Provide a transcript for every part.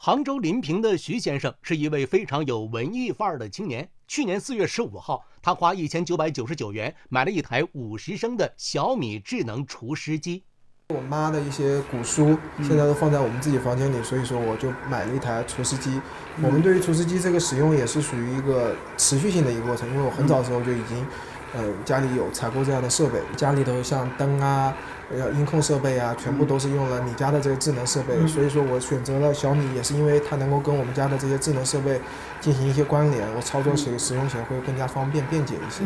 杭州临平的徐先生是一位非常有文艺范儿的青年。去年4月15号，他花1999元买了一台50升的小米智能除湿机。我妈的一些古书现在都放在我们自己房间里，所以说我就买了一台除湿机。我们对于除湿机这个使用也是属于一个持续性的一个过程，因为我很早的时候就已经家里有采购这样的设备，家里头像灯啊、音控设备啊，全部都是用了你家的这个智能设备，所以说我选择了小米，也是因为它能够跟我们家的这些智能设备进行一些关联，我操作使用起来会更加方便便捷一些。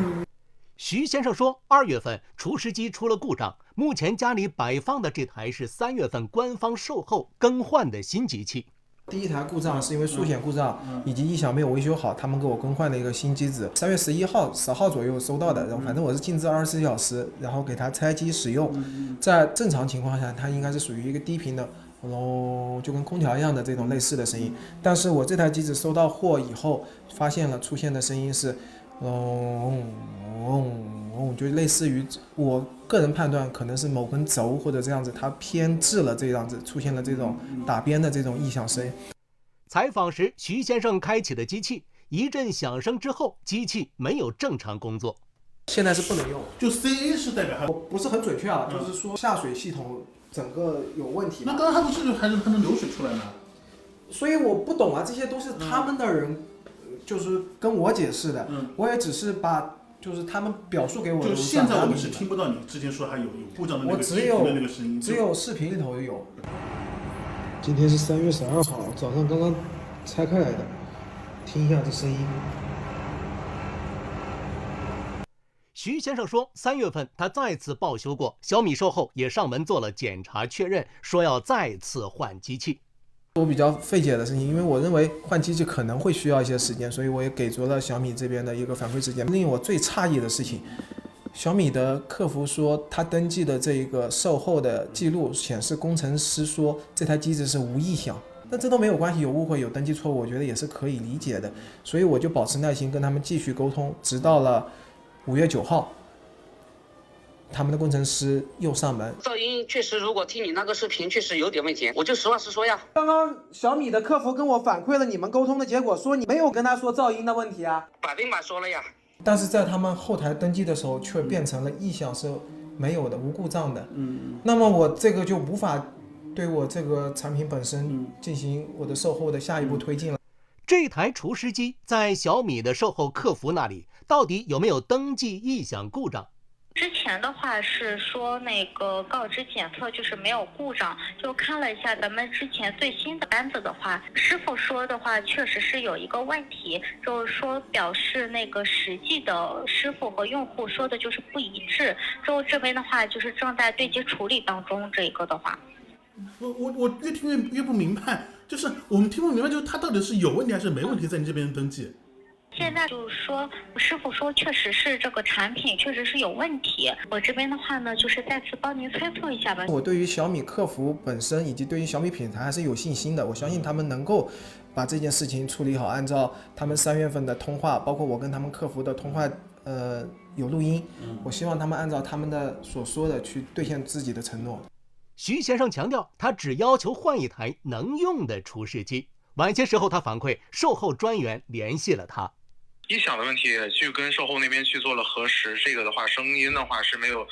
徐先生说，2月份除湿机出了故障，目前家里摆放的这台是3月份官方售后更换的新机器。第一台故障是因为数显故障以及异响没有维修好，他们给我更换了一个新机子。3月11号、10号左右收到的，然后反正我是静置24小时，然后给它拆机使用。在正常情况下，它应该是属于一个低频的，就跟空调一样的这种类似的声音。但是我这台机子收到货以后，发现了出现的声音是，就类似于我个人判断可能是某根轴或者这样子它偏置了，这样子出现了这种打边的这种异响声。采访时，徐先生开启的机器，一阵响声之后，机器没有正常工作。现在是不能用，就 CA 是代表它不是很准确啊，就是说下水系统整个有问题。那刚刚它不是还能流水出来吗？所以我不懂啊，这些都是他们的人，就是跟我解释的，我也只是把就是他们表述给我的。就现在我们是听不到你之前说还有故障的那个低频的那个声音，只有视频里头有。今天是3月12号，早上刚刚拆开来的，听一下这声音。徐先生说，3月份他再次报修过，小米售后也上门做了检查确认，说要再次换机器。我比较费解的事情，因为我认为换机器可能会需要一些时间，所以我也给足了小米这边的一个反馈时间。令我最诧异的事情，小米的客服说他登记的这个售后的记录显示，工程师说这台机子是无异响。那这都没有关系，有误会有登记错误，我觉得也是可以理解的，所以我就保持耐心跟他们继续沟通，直到了5月9号。他们的工程师又上门，噪音确实，如果听你那个视频，确实有点问题。我就实话实说呀。刚刚小米的客服跟我反馈了你们沟通的结果，说你没有跟他说噪音的问题啊100%说了呀。但是在他们后台登记的时候，却变成了异响是没有的，无故障的。那么我这个就无法对我这个产品本身进行我的售后的下一步推进了。这台除湿机在小米的售后客服那里，到底有没有登记异响故障？之前的话是说那个告知检测就是没有故障，就看了一下咱们之前最新的单子的话，师傅说的话确实是有一个问题，就是说表示那个实际的师傅和用户说的就是不一致，之后这边的话就是正在对接处理当中，这个的话。我越听越不明白，就是我们听不明白，就是它到底是有问题还是没问题，在你这边登记。现在就是说，师傅说确实是这个产品确实是有问题，我这边的话呢，就是再次帮您催促一下吧。我对于小米客服本身以及对于小米品牌还是有信心的，我相信他们能够把这件事情处理好，按照他们3月份的通话，包括我跟他们客服的通话，有录音，我希望他们按照他们的所说的去兑现自己的承诺。徐先生强调，他只要求换一台能用的除湿机。晚些时候，他反馈售后专员联系了他。异响的问题去跟售后那边去做了核实，这个的话声音的话是没有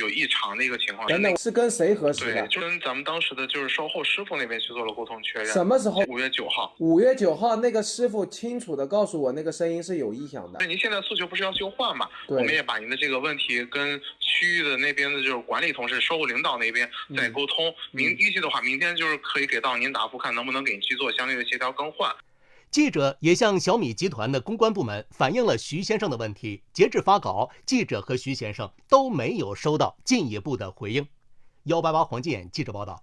异常的一个情况。等等，是跟谁核实的？对，就跟咱们当时的就是售后师傅那边去做了沟通确认。什么时候？5月9号。5月9号，那个师傅清楚的告诉我，那个声音是有异响的。对，您现在诉求不是要求换嘛？我们也把您的这个问题跟区域的那边的就是管理同事、售后领导那边再沟通。预计的话，明天就是可以给到您答复，看能不能给您去做相对的协调更换。记者也向小米集团的公关部门反映了徐先生的问题，截至发稿，记者和徐先生都没有收到进一步的回应。188黄金眼记者报道。